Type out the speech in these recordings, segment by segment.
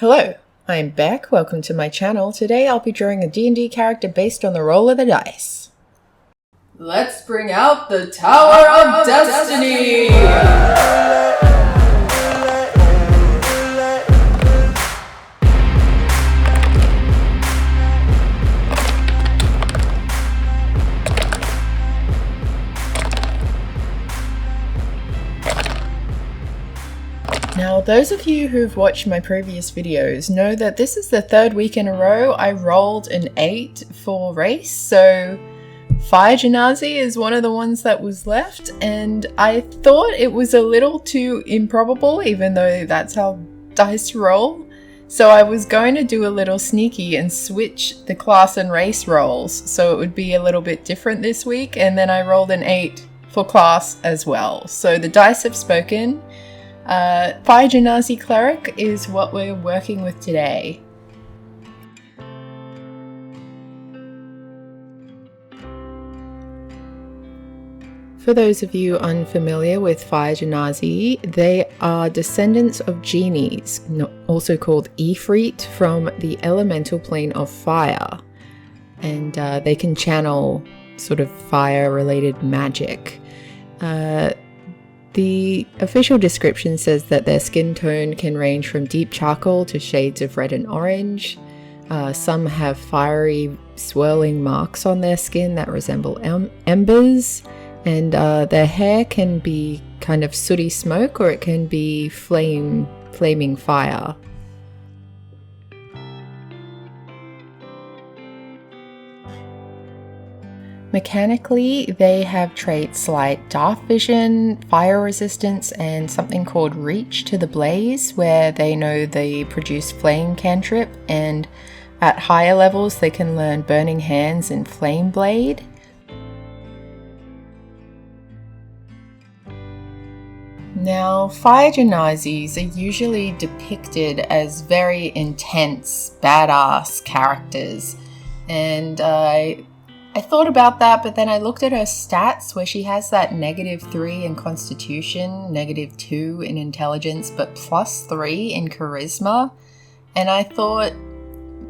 Hello, I'm Beck. Welcome to my channel. Today I'll be drawing a D&D character based on the roll of the dice. Let's bring out the Tower of Destiny! Now, those of you who've watched my previous videos know that this is the third week in a row I rolled an 8 for race, so Fire Genasi is one of the ones that was left, and I thought it was a little too improbable, even though that's how dice roll. So I was going to do a little sneaky and switch the class and race rolls, so it would be a little bit different this week, and then I rolled an 8 for class as well. So the dice have spoken. Fire Genasi Cleric is what we're working with today. For those of you unfamiliar with Fire Genasi, they are descendants of genies, also called Ifrit, from the elemental plane of fire, and they can channel sort of fire-related magic. The official description says that their skin tone can range from deep charcoal to shades of red and orange. Some have fiery swirling marks on their skin that resemble embers, and their hair can be kind of sooty smoke, or it can be flaming fire. Mechanically, they have traits like dark vision, fire resistance, and something called reach to the blaze, where they know they produce flame cantrip, and at higher levels they can learn burning hands and flame blade. Now, Fire Genasis are usually depicted as very intense, badass characters, and I thought about that, but then I looked at her stats where she has that -3 in constitution, -2 in intelligence, but +3 in charisma. And I thought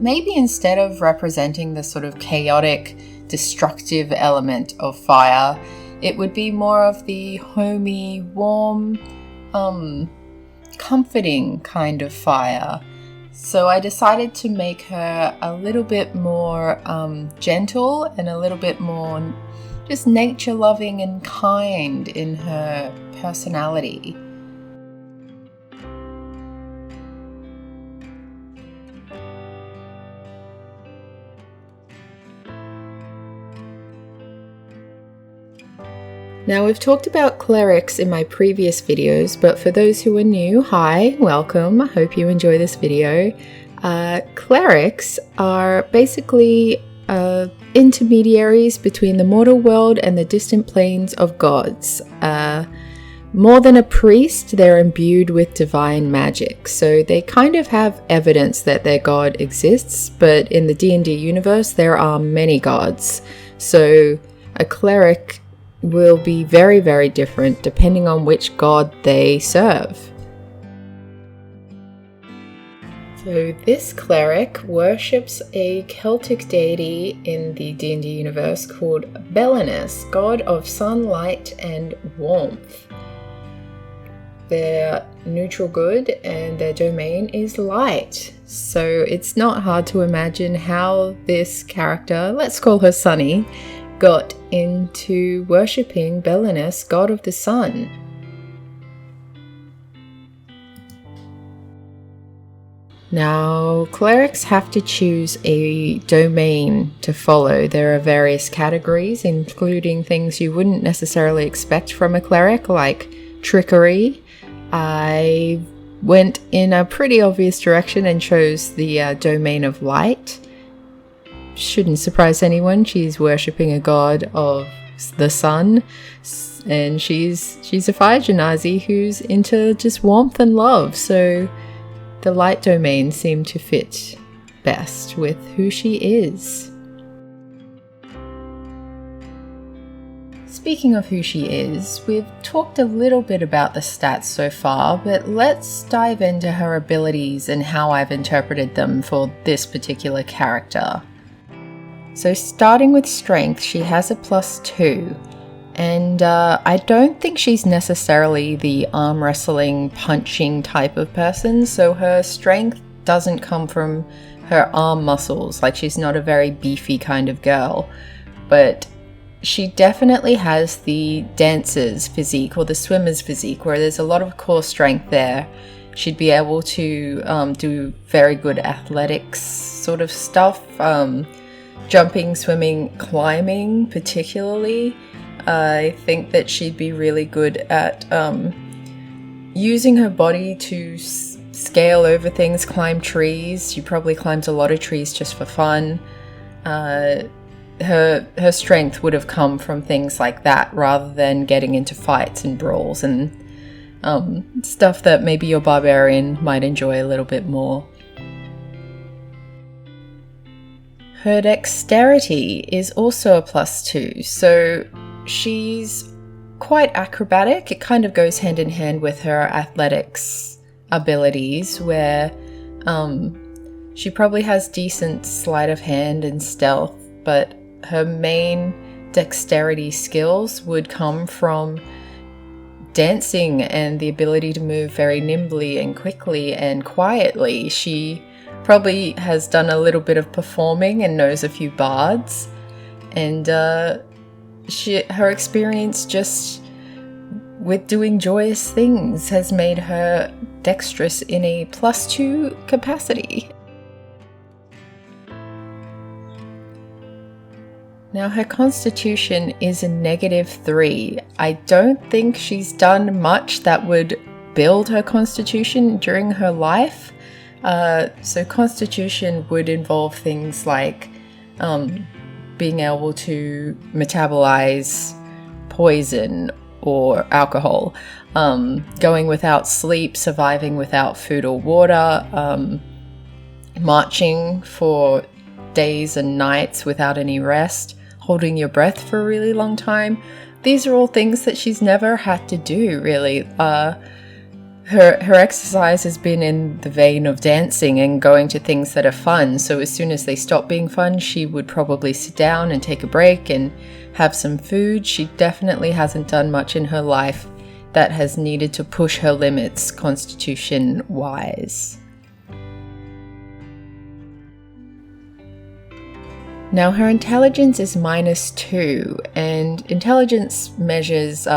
maybe instead of representing the sort of chaotic, destructive element of fire, it would be more of the homey, warm, comforting kind of fire. So I decided to make her a little bit more gentle and a little bit more just nature-loving and kind in her personality. Now, we've talked about clerics in my previous videos, but for those who are new, hi, welcome. I hope you enjoy this video. Clerics are basically intermediaries between the mortal world and the distant planes of gods. More than a priest, they're imbued with divine magic, so they kind of have evidence that their god exists, but in the D&D universe, there are many gods. So a cleric will be very, very different depending on which god they serve. So this cleric worships a Celtic deity in the D&D universe called Belenus, god of sunlight and warmth. They're neutral good and their domain is light. So it's not hard to imagine how this character, let's call her Sunny, got into worshipping Belenus, god of the sun. Now, clerics have to choose a domain to follow. There are various categories, including things you wouldn't necessarily expect from a cleric, like trickery. I went in a pretty obvious direction and chose the domain of light. Shouldn't surprise anyone, she's worshipping a god of the sun, and she's a Fire Genasi who's into just warmth and love, so the light domain seemed to fit best with who she is. speaking of who she is, we've talked a little bit about the stats so far, but let's dive into her abilities and how I've interpreted them for this particular character. So starting with strength, she has a +2, and I don't think she's necessarily the arm wrestling, punching type of person, so her strength doesn't come from her arm muscles, like she's not a very beefy kind of girl, but she definitely has the dancer's physique or the swimmer's physique, where there's a lot of core strength there. She'd be able to do very good athletics sort of stuff, jumping, swimming, climbing particularly. I think that she'd be really good at using her body to scale over things, climb trees. She probably climbs a lot of trees just for fun. Her strength would have come from things like that rather than getting into fights and brawls and stuff that maybe your barbarian might enjoy a little bit more. Her dexterity is also a +2, so she's quite acrobatic. It kind of goes hand in hand with her athletics abilities, where she probably has decent sleight of hand and stealth, but her main dexterity skills would come from dancing and the ability to move very nimbly and quickly and quietly. She probably has done a little bit of performing and knows a few bards, and her experience just with doing joyous things has made her dexterous in a +2 capacity. Now her constitution is a -3. I don't think she's done much that would build her constitution during her life. So constitution would involve things like being able to metabolize poison or alcohol, going without sleep, surviving without food or water, marching for days and nights without any rest, holding your breath for a really long time. These are all things that she's never had to do, really. Her exercise has been in the vein of dancing and going to things that are fun, so as soon as they stop being fun, she would probably sit down and take a break and have some food. She definitely hasn't done much in her life that has needed to push her limits constitution-wise. Now her intelligence is -2, and intelligence measures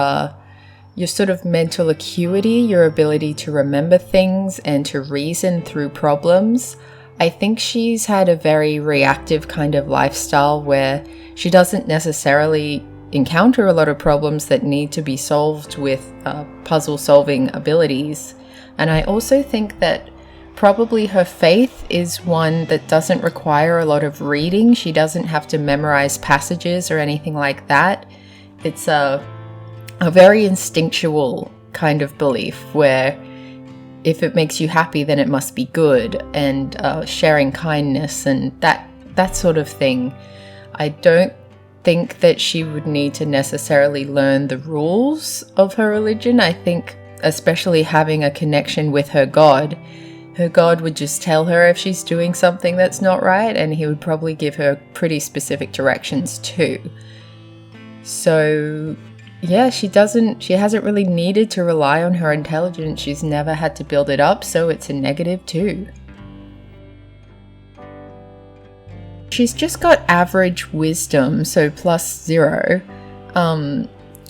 your sort of mental acuity, your ability to remember things and to reason through problems. I think she's had a very reactive kind of lifestyle where she doesn't necessarily encounter a lot of problems that need to be solved with puzzle solving abilities. And I also think that probably her faith is one that doesn't require a lot of reading. She doesn't have to memorize passages or anything like that. It's a very instinctual kind of belief where if it makes you happy, then it must be good, and sharing kindness and that sort of thing. I don't think that she would need to necessarily learn the rules of her religion. I think especially having a connection with her God would just tell her if she's doing something that's not right, and he would probably give her pretty specific directions too. So yeah, she hasn't really needed to rely on her intelligence. She's never had to build it up, so it's a -2. She's just got average wisdom, so +0.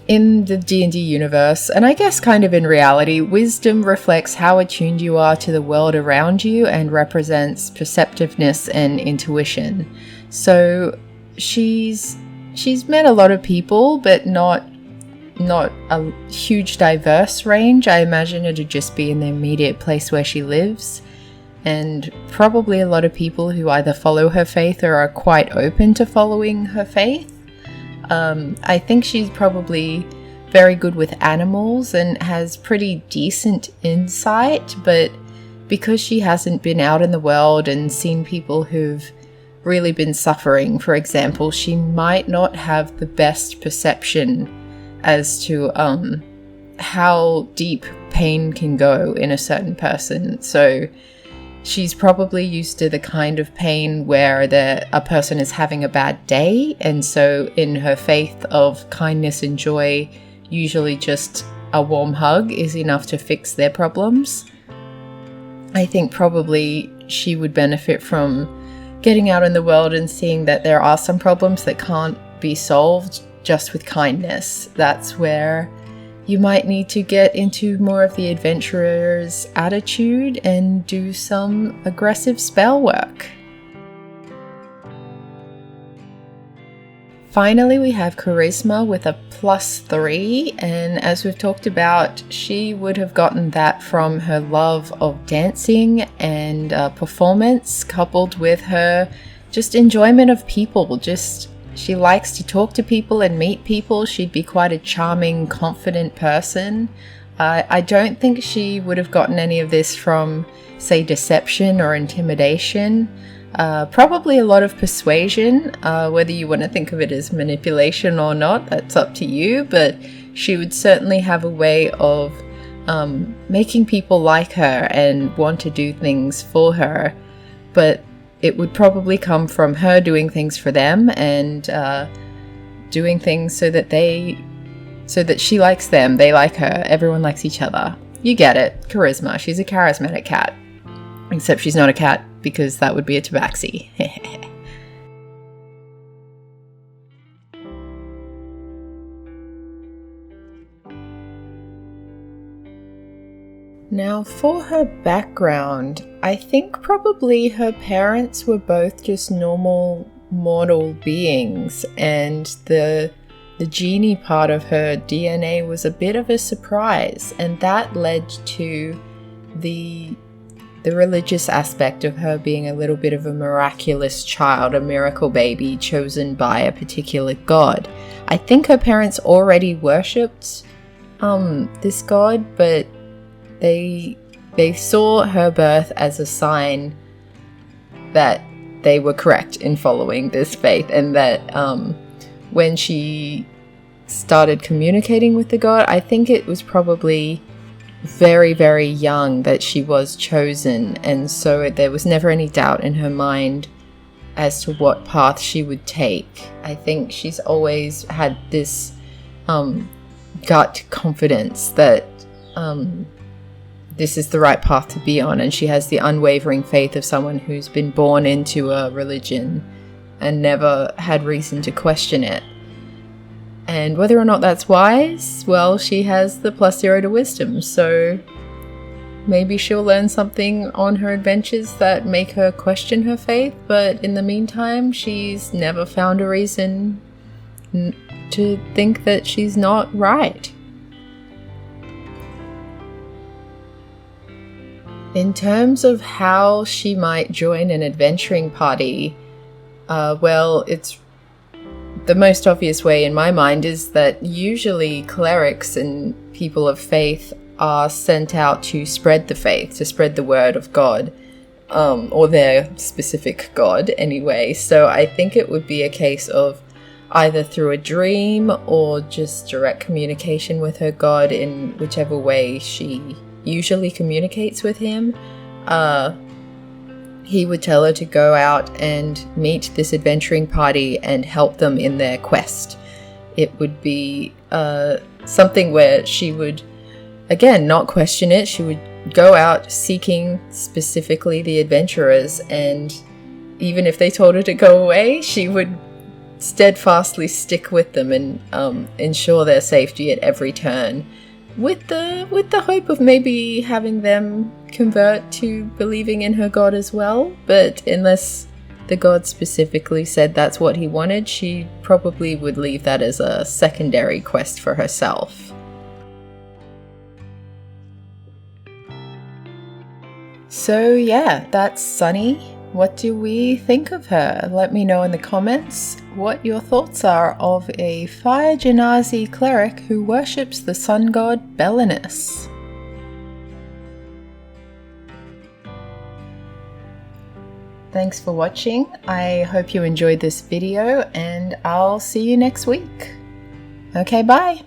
In the D&D universe, and I guess kind of in reality, wisdom reflects how attuned you are to the world around you and represents perceptiveness and intuition. So she's met a lot of people, but not a huge diverse range. I imagine it'd just be in the immediate place where she lives, and probably a lot of people who either follow her faith or are quite open to following her faith. I think she's probably very good with animals and has pretty decent insight, but because she hasn't been out in the world and seen people who've really been suffering, for example, she might not have the best perception as to how deep pain can go in a certain person. So she's probably used to the kind of pain where a person is having a bad day, and so in her faith of kindness and joy, usually just a warm hug is enough to fix their problems. I think probably she would benefit from getting out in the world and seeing that there are some problems that can't be solved just with kindness. That's where you might need to get into more of the adventurer's attitude and do some aggressive spell work. Finally, we have charisma with a +3, and as we've talked about, she would have gotten that from her love of dancing and performance, coupled with her just enjoyment of people. She likes to talk to people and meet people. She'd be quite a charming, confident person. I don't think she would have gotten any of this from, say, deception or intimidation. Probably a lot of persuasion, whether you want to think of it as manipulation or not, that's up to you, but she would certainly have a way of making people like her and want to do things for her, but it would probably come from her doing things for them and doing things so that she likes them, they like her, everyone likes each other. You get it, charisma. She's a charismatic cat. Except she's not a cat, because that would be a tabaxi. Now, for her background, I think probably her parents were both just normal mortal beings, and the genie part of her DNA was a bit of a surprise, and that led to the religious aspect of her being a little bit of a miraculous child, a miracle baby chosen by a particular god. I think her parents already worshipped this god, but they saw her birth as a sign that they were correct in following this faith, and that when she started communicating with the god, I think it was probably very, very young that she was chosen, and so there was never any doubt in her mind as to what path she would take. I think she's always had this gut confidence that this is the right path to be on, and she has the unwavering faith of someone who's been born into a religion and never had reason to question it. And whether or not that's wise, well, she has the +0 to wisdom, so maybe she'll learn something on her adventures that make her question her faith, but in the meantime, she's never found a reason to think that she's not right. In terms of how she might join an adventuring party, well, it's the most obvious way in my mind is that usually clerics and people of faith are sent out to spread the faith, to spread the word of God, or their specific god anyway. So I think it would be a case of either through a dream or just direct communication with her god in whichever way she usually communicates with him. He would tell her to go out and meet this adventuring party and help them in their quest. It would be something where she would, again, not question it. She would go out seeking specifically the adventurers, and even if they told her to go away, she would steadfastly stick with them and ensure their safety at every turn, with the hope of maybe having them convert to believing in her god as well. But unless the god specifically said that's what he wanted, she probably would leave that as a secondary quest for herself. So yeah, that's Sunny. What do we think of her? Let me know in the comments what your thoughts are of a Fire Genasi Cleric who worships the sun god Belenus. Thanks for watching. I hope you enjoyed this video, and I'll see you next week. Okay, bye!